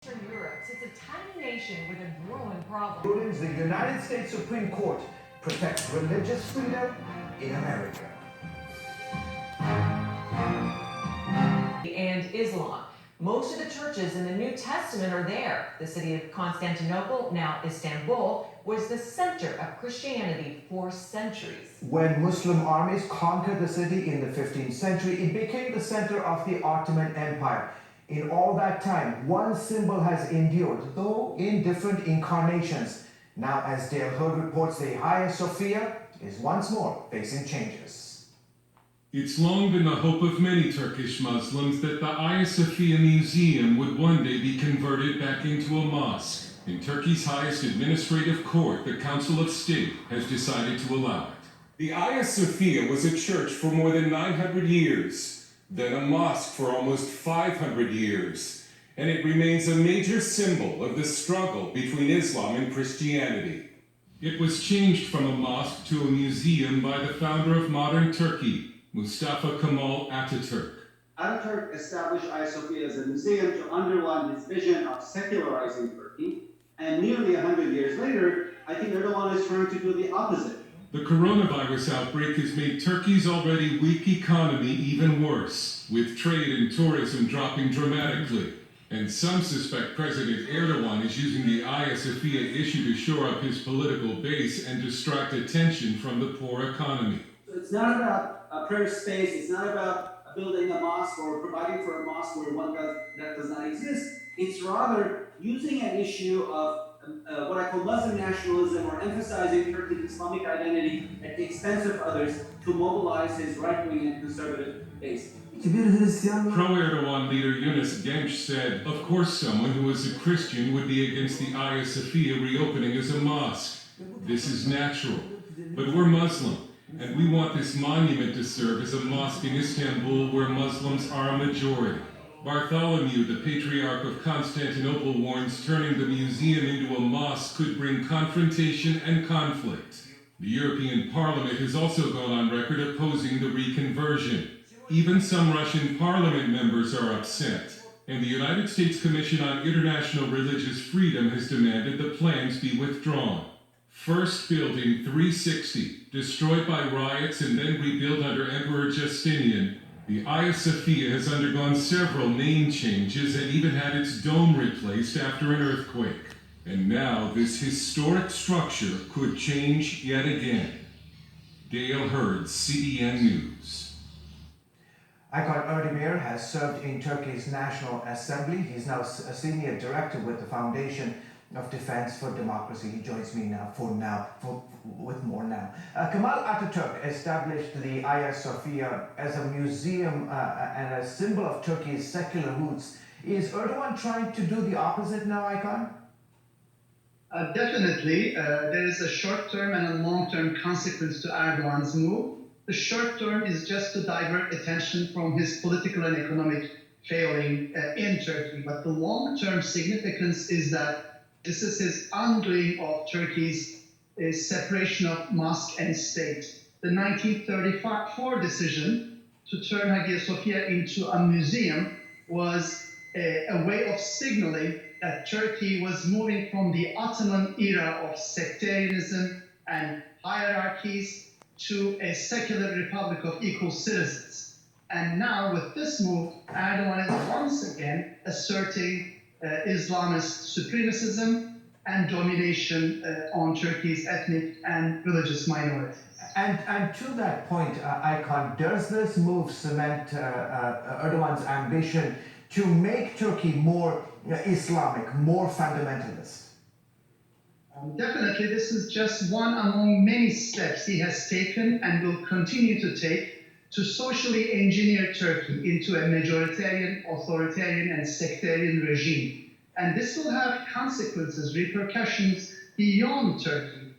Eastern Europe sits a tiny nation with a growing problem. Rulings the United States Supreme Court protects religious freedom in America. And Islam. Most of the churches in the New Testament are there. The city of Constantinople, now Istanbul, was the center of Christianity for centuries. When Muslim armies conquered the city in the 15th century, it became the center of the Ottoman Empire. In all that time, one symbol has endured, though in different incarnations. Now, as Dale Hurd reports, the Hagia Sophia is once more facing changes. It's long been the hope of many Turkish Muslims that the Hagia Sophia Museum would one day be converted back into a mosque. In Turkey's highest administrative court, the Council of State has decided to allow it. The Hagia Sophia was a church for more than 900 years, then a mosque for almost 500 years, and it remains a major symbol of the struggle between Islam and Christianity. It was changed from a mosque to a museum by the founder of modern Turkey, Mustafa Kemal Atatürk. Atatürk established Hagia Sophia as a museum to underline his vision of secularizing Turkey, and nearly 100 years later, I think Erdogan is trying to do the opposite. The coronavirus outbreak has made Turkey's already weak economy even worse, with trade and tourism dropping dramatically. And some suspect President Erdogan is using the Hagia Sophia issue to shore up his political base and distract attention from the poor economy. So it's not about a prayer space, it's not about building a mosque or providing for a mosque where that does not exist. It's rather using an issue of what I call Muslim nationalism or emphasizing Turkey's Islamic identity at the expense of others to mobilize his right-wing and conservative base. Pro-Erdogan leader Yunus Genç said, of course someone who is a Christian would be against the Hagia Sophia reopening as a mosque. This is natural. But we're Muslim, and we want this monument to serve as a mosque in Istanbul where Muslims are a majority. Bartholomew, the Patriarch of Constantinople, warns turning the museum into a mosque could bring confrontation and conflict. The European Parliament has also gone on record opposing the reconversion. Even some Russian parliament members are upset, and the United States Commission on International Religious Freedom has demanded the plans be withdrawn. First built in 360, destroyed by riots and then rebuilt under Emperor Justinian, the Hagia Sophia has undergone several name changes and even had its dome replaced after an earthquake. And now this historic structure could change yet again. Dale Hurd, CBN News. Aykan Erdemir has served in Turkey's National Assembly. He's now a senior director with the Foundation of Defense for Democracy. He joins me now with more now. Kemal Atatürk established the Hagia Sophia as a museum and a symbol of Turkey's secular roots. Is Erdogan trying to do the opposite now, Aykan? Definitely. There is a short-term and a long-term consequence to Erdogan's move. The short term is just to divert attention from his political and economic failing in Turkey. But the long-term significance is that this is his undoing of Turkey's separation of mosque and state. The 1934 decision to turn Hagia Sophia into a museum was a way of signaling that Turkey was moving from the Ottoman era of sectarianism and hierarchies to a secular republic of equal citizens. And now with this move, Erdogan is once again asserting Islamist supremacism and domination on Turkey's ethnic and religious minorities. And to that point, Aykan, does this move cement Erdogan's ambition to make Turkey more Islamic, more fundamentalist? Definitely, this is just one among many steps he has taken and will continue to take to socially engineer Turkey into a majoritarian, authoritarian, and sectarian regime. And this will have consequences, repercussions beyond Turkey.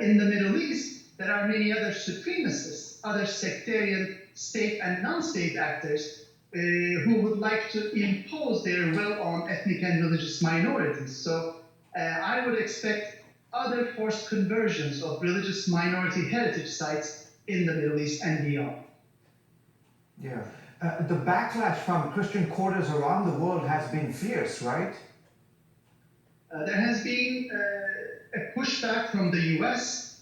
In the Middle East, there are many other supremacists, other sectarian state and non-state actors who would like to impose their will on ethnic and religious minorities. So I would expect other forced conversions of religious minority heritage sites in the Middle East and beyond. Yeah. The backlash from Christian quarters around the world has been fierce, right? There has been a pushback from the US,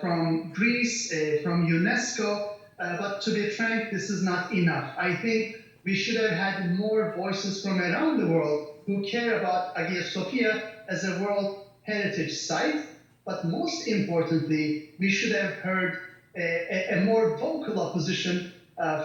from Greece, from UNESCO, but to be frank, this is not enough. I think we should have had more voices from around the world who care about Hagia Sophia as a World Heritage Site, but most importantly, we should have heard a more vocal opposition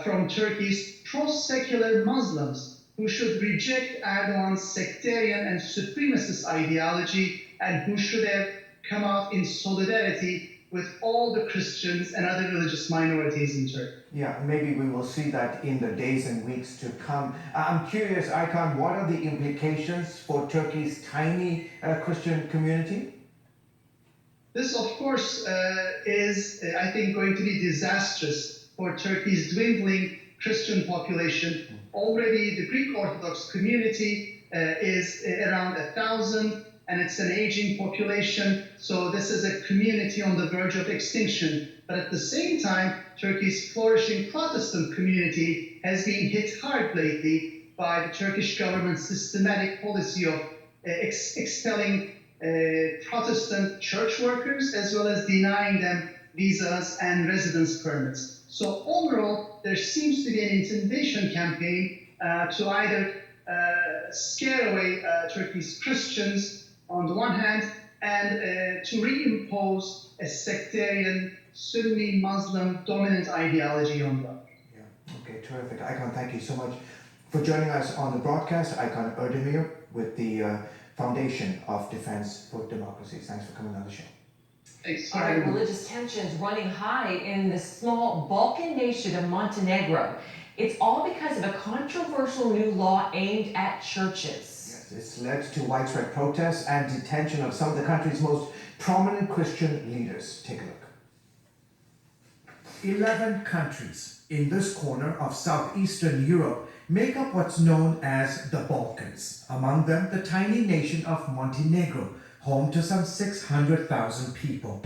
from Turkey's pro-secular Muslims who should reject Erdogan's sectarian and supremacist ideology and who should have come out in solidarity with all the Christians and other religious minorities in Turkey. Yeah, maybe we will see that in the days and weeks to come. I'm curious, Aykan, what are the implications for Turkey's tiny Christian community? This, of course, is, I think, going to be disastrous for Turkey's dwindling Christian population. Already, the Greek Orthodox community is around 1,000, and it's an aging population. So this is a community on the verge of extinction. But at the same time, Turkey's flourishing Protestant community has been hit hard lately by the Turkish government's systematic policy of expelling Protestant church workers, as well as denying them visas and residence permits. So overall, there seems to be an intimidation campaign to either scare away Turkey's Christians on the one hand, and to reimpose a sectarian Sunni Muslim dominant ideology on the other. Yeah, okay, terrific. Aykan, thank you so much for joining us on the broadcast. Aykan Erdemir with the Foundation of Defense for Democracy. Thanks for coming on the show. Thanks. All right, religious tensions running high in the small Balkan nation of Montenegro. It's all because of a controversial new law aimed at churches. Yes, it's led to widespread protests and detention of some of the country's most prominent Christian leaders. Take a look. 11 countries in this corner of southeastern Europe make up what's known as the Balkans. Among them, the tiny nation of Montenegro, home to some 600,000 people.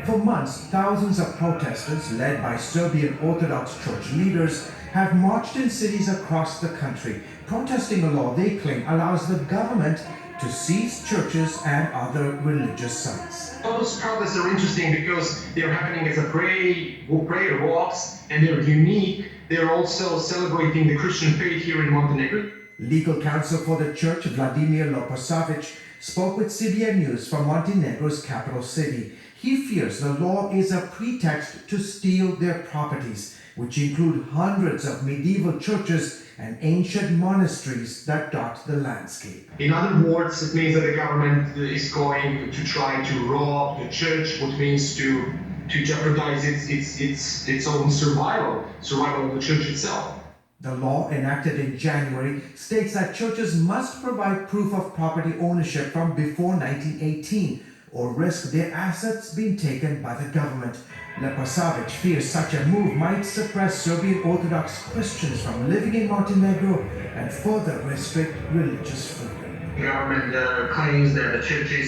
For months, thousands of protesters, led by Serbian Orthodox Church leaders, have marched in cities across the country, protesting a law they claim allows the government to seize churches and other religious sites. Those protests are interesting because they're happening as a prayer walks, and they're unique. They're also celebrating the Christian faith here in Montenegro. Legal counsel for the church, Vladimir Loposavic, spoke with CBN News from Montenegro's capital city. He fears the law is a pretext to steal their properties, which include hundreds of medieval churches and ancient monasteries that dot the landscape. In other words, it means that the government is going to try to rob the church, which means to jeopardize its own survival of the church itself. The law, enacted in January, states that churches must provide proof of property ownership from before 1918 or risk their assets being taken by the government. Leposavic fears such a move might suppress Serbian Orthodox Christians from living in Montenegro and further restrict religious freedom. The government claims that the churches